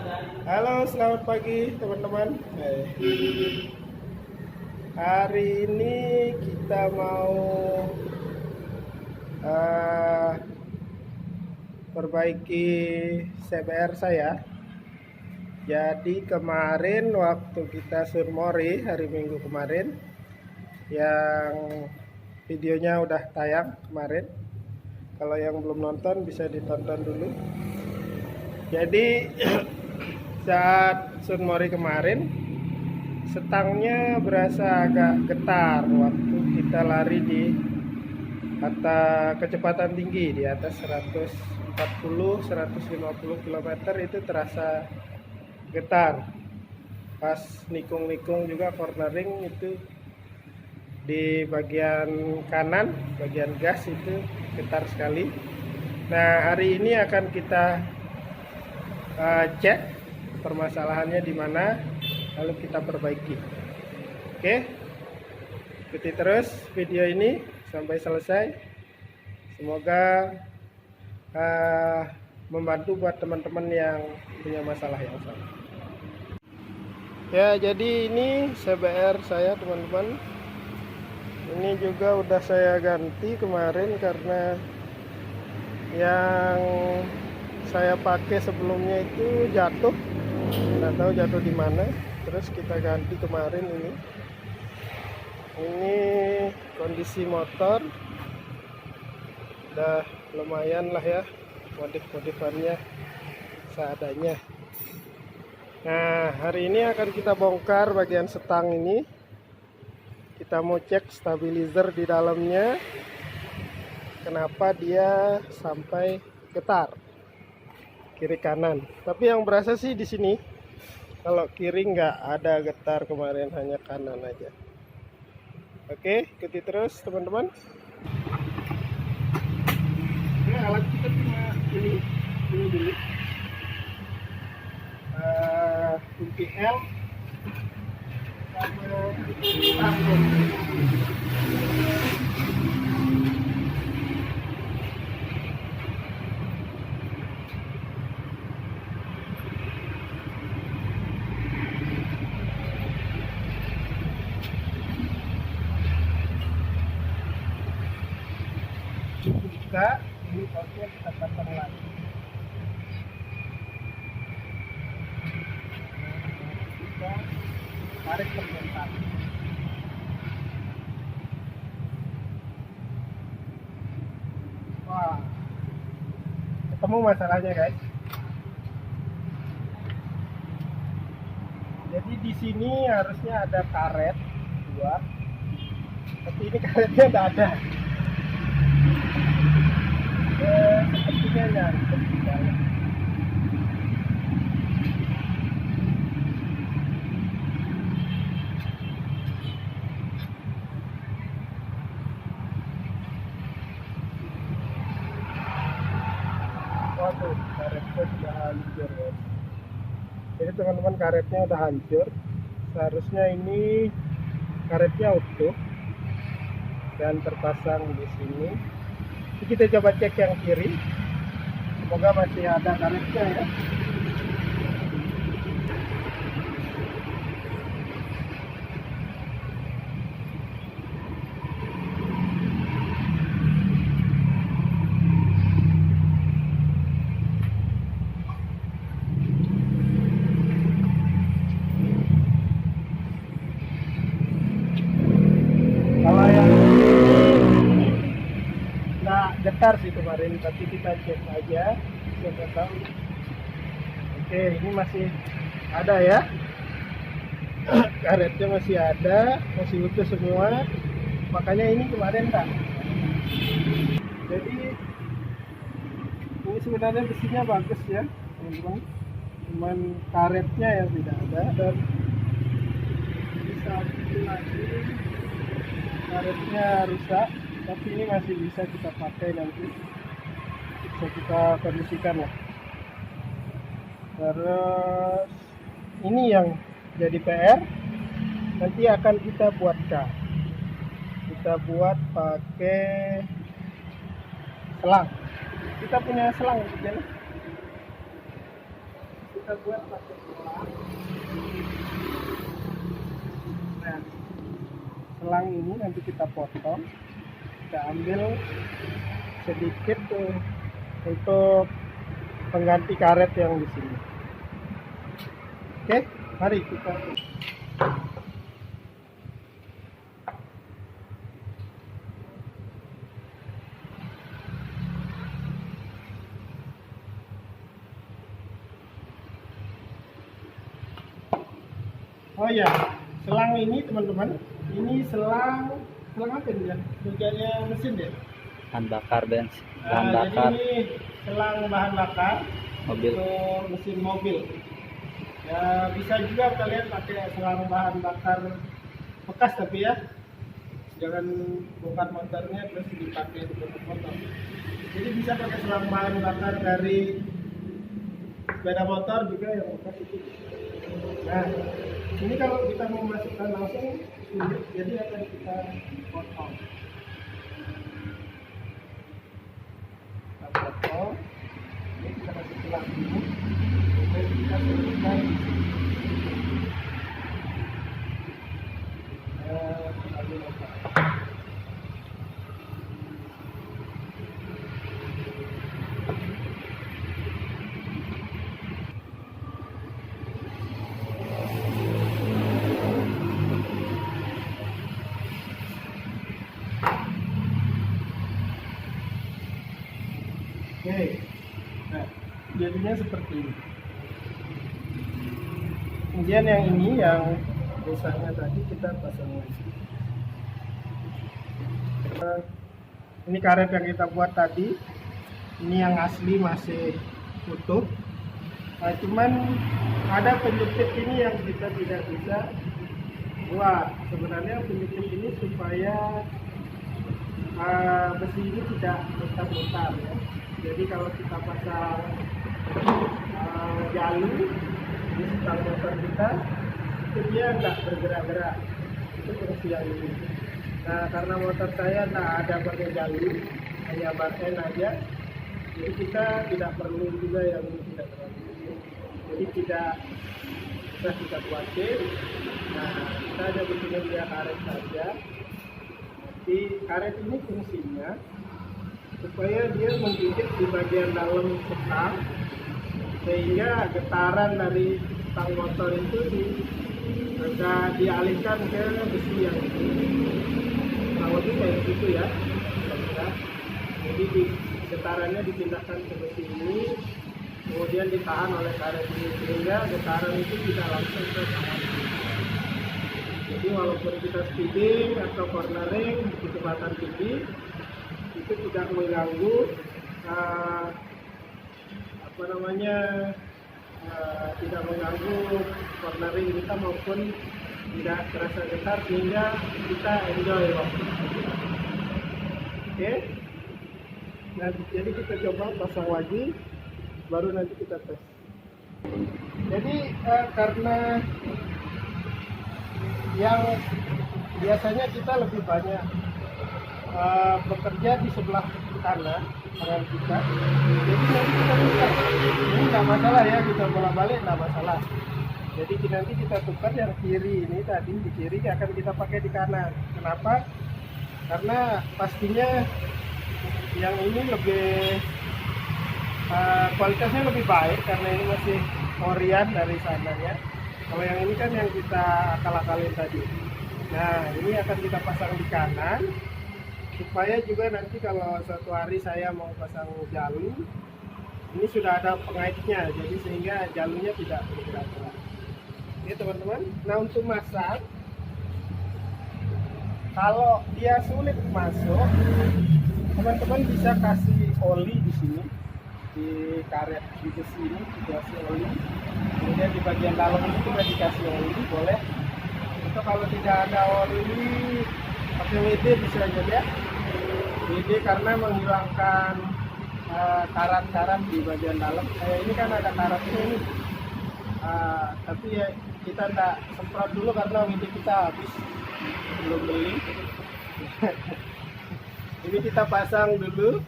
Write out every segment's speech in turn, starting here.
Halo, selamat pagi teman-teman. Hari ini kita mau eh, perbaiki CBR saya. Jadi kemarin waktu kita surmori hari Minggu kemarin, yang videonya udah tayang kemarin. Kalau yang belum nonton bisa ditonton dulu. Jadi saat surmori kemarin, setangnya berasa agak getar waktu kita lari di atas kecepatan tinggi di atas 140-150 km, itu terasa getar. Pas nikung-nikung juga cornering itu di bagian kanan, bagian gas itu getar sekali. Nah, hari ini akan kita cek permasalahannya di mana, lalu kita perbaiki. Oke, ikuti terus video ini sampai selesai. Semoga membantu buat teman-teman yang punya masalah yang sama. Ya, jadi ini CBR saya teman-teman. Ini juga udah saya ganti kemarin karena yang saya pakai sebelumnya itu jatuh, nggak tahu jatuh di mana. Terus kita ganti kemarin ini. Ini kondisi motor udah lumayan lah ya, modif-modifannya seadanya. Nah, hari ini akan kita bongkar bagian setang ini. Kita mau cek stabilizer di dalamnya, kenapa dia sampai getar kiri kanan. Tapi yang berasa sih di sini, kalau kiri nggak ada getar kemarin, hanya kanan aja. Oke, ikuti terus teman-teman. Oke, alat kita cuma ini dulu. Kunci L sama tampon. Buka, ini outnya kita pasang lagi. Kita tarik perbentar. Wah, ketemu masalahnya guys. Jadi di sini harusnya ada karet dua, tapi ini karetnya nggak ada. Sepertinya nyangkut di dalam. Waduh, karetnya sudah hancur guys. Jadi teman-teman, karetnya udah hancur. Seharusnya ini karetnya utuh dan terpasang di sini. Jadi kita coba cek yang kiri. Semoga masih ada karetnya ya. Kalau yang nggak getar sih kemarin, tapi kita cek aja, siapa tahu. Oke, ini masih ada ya. Karetnya masih ada, masih utuh semua. Makanya ini kemarin tak. Jadi ini sebenarnya besinya bagus ya teman-teman. Cuman karetnya yang tidak ada, dan di saat itu lagi karetnya rusak. Tapi ini masih bisa kita pakai, nanti bisa kita kondisikan lah. Terus ini yang jadi PR, nanti akan kita buatkan. Kita buat pakai selang. Kita punya selang, kita kita buat pakai selang. Nah, selang ini nanti kita potong, kita ambil sedikit tuh untuk pengganti karet yang di sini. Oke, mari kita. Oh ya, selang ini teman-teman, ini selang apa ini ya? Bagiannya mesin ya? Bahan bakar bensin, bahan Jadi bakar ini selang bahan bakar mobil. untuk mesin mobil. Ya bisa juga kalian pakai selang bahan bakar bekas tapi ya, jangan bongkar motornya terus dipakai untuk motor. Jadi bisa pakai selang bahan bakar dari sepeda motor juga yang bekas itu. Nah, ini kalau kita mau masukkan langsung sulit, jadi akan kita potong. Kita potong. Ini kita kasih selang dulu. Kemudian kita selipkan di sini. Lalu lepas. Oke, nah jadinya seperti ini. Kemudian yang ini yang busanya tadi kita pasang lagi. Ini karet yang kita buat tadi, ini yang asli masih utuh. Nah, cuman ada penjepit ini yang kita tidak bisa buat. Sebenarnya penjepit ini supaya besi ini tidak mutar-mutar ya. Jadi kalau kita pasang jalu di stang motor kita, itu dia nggak bergerak-gerak. Itu fungsi yang ini. Nah, karena motor saya tak ada pakai jalu, hanya bar N aja, jadi kita tidak perlu juga yang ini, tidak terlalu. Jadi tidak bisa kita buatin. Nah, kita hanya bikin dia karet saja. Nanti karet ini fungsinya supaya dia menggigit di bagian dalam stang, sehingga getaran dari stang motor itu bisa dialihkan ke besi yang ini. Kalau itu kayak gitu ya, jadi getarannya dipindahkan ke besi ini, kemudian ditahan oleh karet ini, sehingga getaran itu tidak langsung ke tangan. Jadi walaupun kita speeding atau cornering di kecepatan tinggi, itu tidak mengganggu tidak mengganggu cornering kita maupun tidak terasa getar, sehingga kita enjoy waktu. Oke. Nah, jadi kita coba pasang lagi, baru nanti kita tes. Jadi karena yang biasanya kita lebih banyak bekerja di sebelah kanan tangan kita, jadi nanti kita tukar. Ini nggak masalah ya, kita bolak-balik nggak masalah. Jadi nanti kita tukar yang kiri ini, tadi di kiri akan kita pakai di kanan. Kenapa? Karena pastinya yang ini lebih kualitasnya lebih baik karena ini masih orian dari sananya. Kalau yang ini kan yang kita akal-akalin tadi. Nah, ini akan kita pasang di kanan supaya juga nanti kalau suatu hari saya mau pasang jalu, ini sudah ada pengaitnya, jadi sehingga jalunya tidak bergerak-gerak. Oke teman-teman. Nah, untuk masak, kalau dia sulit masuk, teman-teman bisa kasih oli di sini, di karet di besi ini dikasih oli, kemudian di bagian dalam ini juga dikasih oli, boleh. Atau kalau tidak ada oli, pakai WD bisa juga. WD karena menghilangkan karat-karat di bagian dalam. Ini kan ada karatnya ini, tapi ya kita tidak semprot dulu karena WD kita habis, belum beli. Ini kita pasang dulu.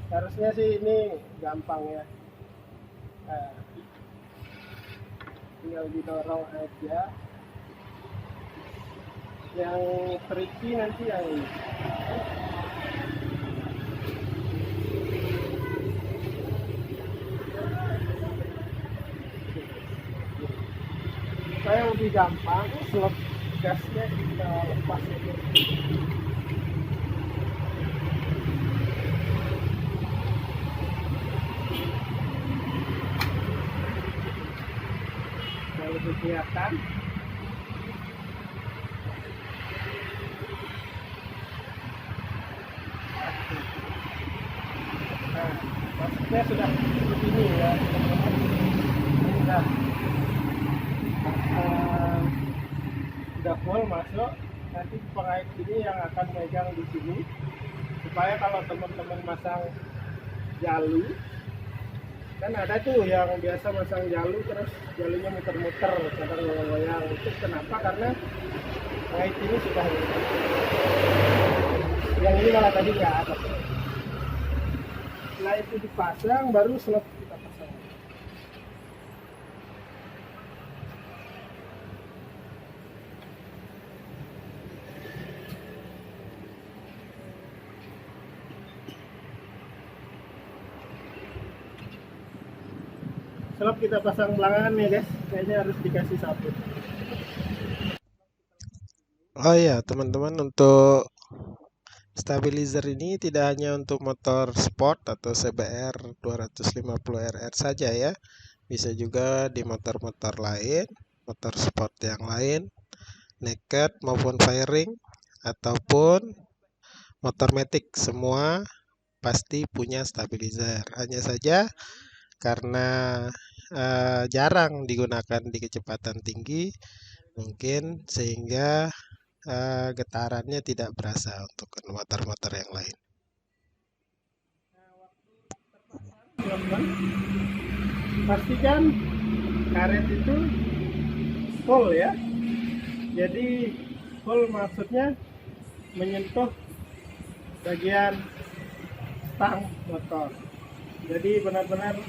Harusnya sih ini gampang ya. tinggal didorong aja. Yang tricky nanti yang ini. Supaya lebih gampang, slot gasnya kita lepas itu. Nah, lebih kelihatan. Nah, masuknya sudah seperti ini ya, teman-teman. Sudah sudah full masuk. Nanti pengait ini yang akan megang di sini, supaya kalau teman-teman masang jalu, kan ada tuh yang biasa masang jalu terus jalunya muter-muter, kadang goyang-goyang. Itu kenapa? Karena pengait ini sudah, yang ini malah tadi nggak ada. Setelah itu dipasang, baru slot kita pasang. Slot kita pasang belakangan ya guys, kayaknya harus dikasih satu. Oh ya, teman-teman, untuk stabilizer ini tidak hanya untuk motor sport atau CBR 250RR saja ya. Bisa juga di motor-motor lain, motor sport yang lain, naked maupun fairing, ataupun motor matic, semua pasti punya stabilizer. Hanya saja karena jarang digunakan di kecepatan tinggi, mungkin sehingga getarannya tidak berasa untuk motor-motor yang lain. Teman-teman, pastikan karet itu full ya. Jadi full maksudnya menyentuh bagian stang motor. Jadi benar-benar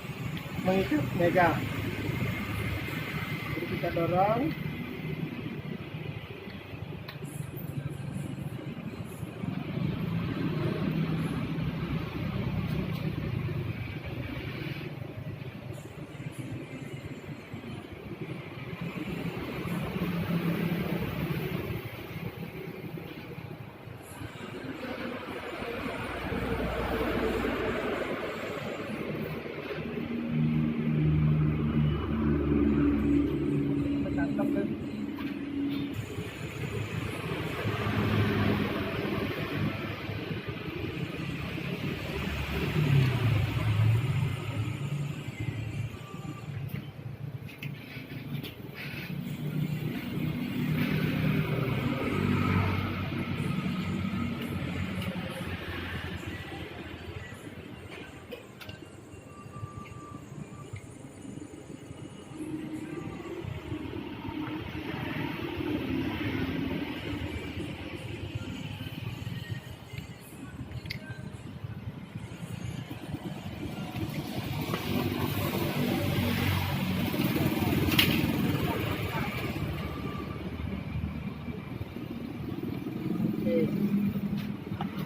mengikat megang. Jadi kita dorong.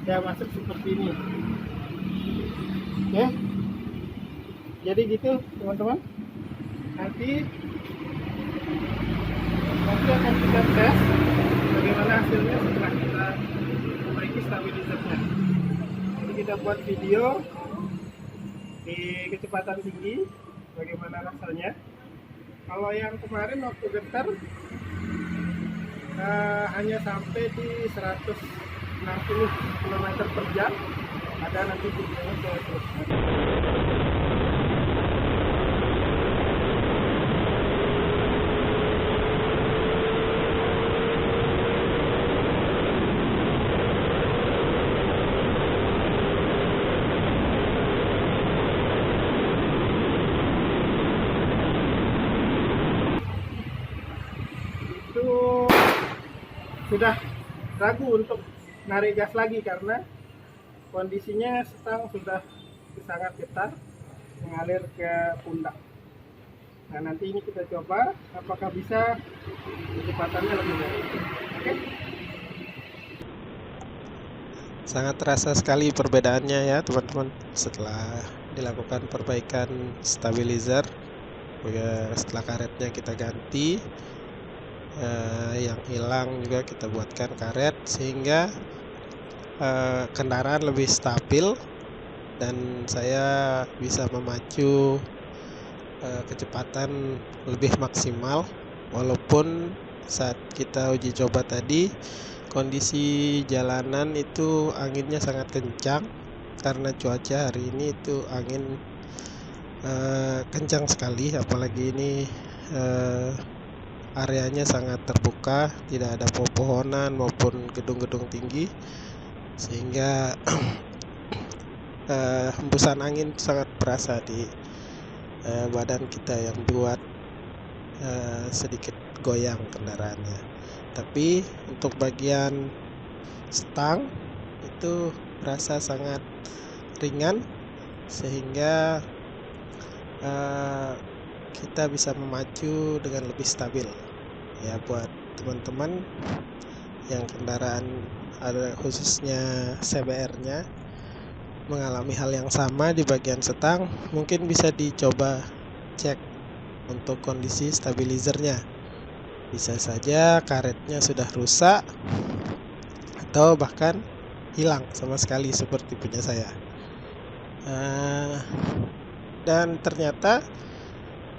Dia masuk seperti ini. Oke, jadi gitu teman-teman. Nanti akan kita tes bagaimana hasilnya setelah kita memperbaiki stabilizernya. Jadi kita buat video di kecepatan tinggi bagaimana rasanya. Kalau yang kemarin waktu getar hanya sampai di 160 km per jam. Ada nanti videonya saya teruskan. Itu sudah ragu untuk narik gas lagi karena kondisinya stang sudah sangat getar mengalir ke pundak. Nah, nanti ini kita coba apakah bisa kecepatannya lebih baik. Oke. Sangat terasa sekali perbedaannya ya teman-teman setelah dilakukan perbaikan stabilizer. Setelah karetnya kita ganti, yang hilang juga kita buatkan karet sehingga kendaraan lebih stabil dan saya bisa memacu kecepatan lebih maksimal. Walaupun saat kita uji coba tadi kondisi jalanan itu anginnya sangat kencang karena cuaca hari ini itu angin kencang sekali, apalagi ini areanya sangat terbuka, tidak ada pepohonan maupun gedung-gedung tinggi, sehingga hembusan angin sangat berasa di badan kita yang buat sedikit goyang kendaraannya. Tapi untuk bagian stang itu berasa sangat ringan sehingga kita bisa memacu dengan lebih stabil. Ya, buat teman-teman yang kendaraan ada khususnya CBR-nya mengalami hal yang sama di bagian stang, mungkin bisa dicoba cek untuk kondisi stabilizernya. Bisa saja karetnya sudah rusak atau bahkan hilang sama sekali seperti punya saya. Dan ternyata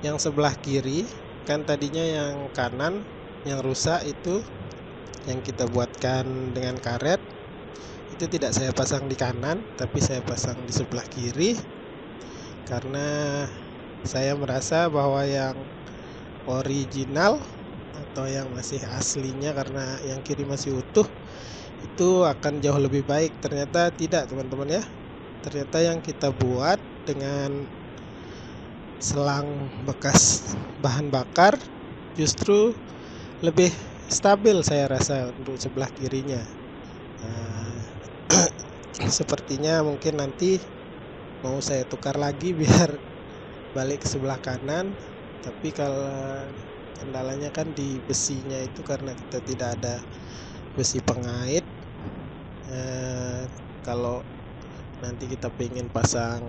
yang sebelah kiri, kan tadinya yang kanan yang rusak itu yang kita buatkan dengan karet, itu tidak saya pasang di kanan tapi saya pasang di sebelah kiri karena saya merasa bahwa yang original atau yang masih aslinya, karena yang kiri masih utuh, itu akan jauh lebih baik. Ternyata tidak teman-teman ya, ternyata yang kita buat dengan selang bekas bahan bakar justru lebih stabil saya rasa untuk sebelah kirinya. Sepertinya mungkin nanti mau saya tukar lagi biar balik ke sebelah kanan, tapi kalau kendalanya kan di besinya itu, karena kita tidak ada besi pengait. Kalau nanti kita pengen pasang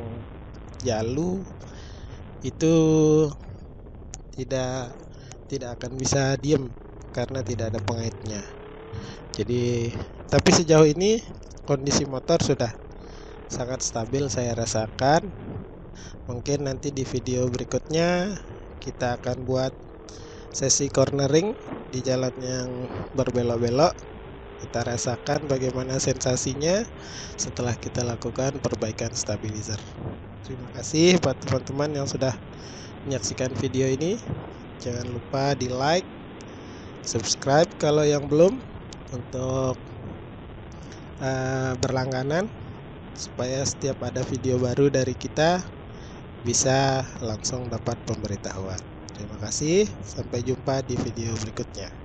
jalu itu tidak akan bisa diem karena tidak ada pengaitnya. Jadi, tapi sejauh ini kondisi motor sudah sangat stabil saya rasakan. Mungkin nanti di video berikutnya kita akan buat sesi cornering di jalan yang berbelok-belok. Kita rasakan bagaimana sensasinya setelah kita lakukan perbaikan stabilizer. Terima kasih buat teman-teman yang sudah menyaksikan video ini. Jangan lupa di like, subscribe kalau yang belum, untuk berlangganan supaya setiap ada video baru dari kita bisa langsung dapat pemberitahuan. Terima kasih, sampai jumpa di video berikutnya.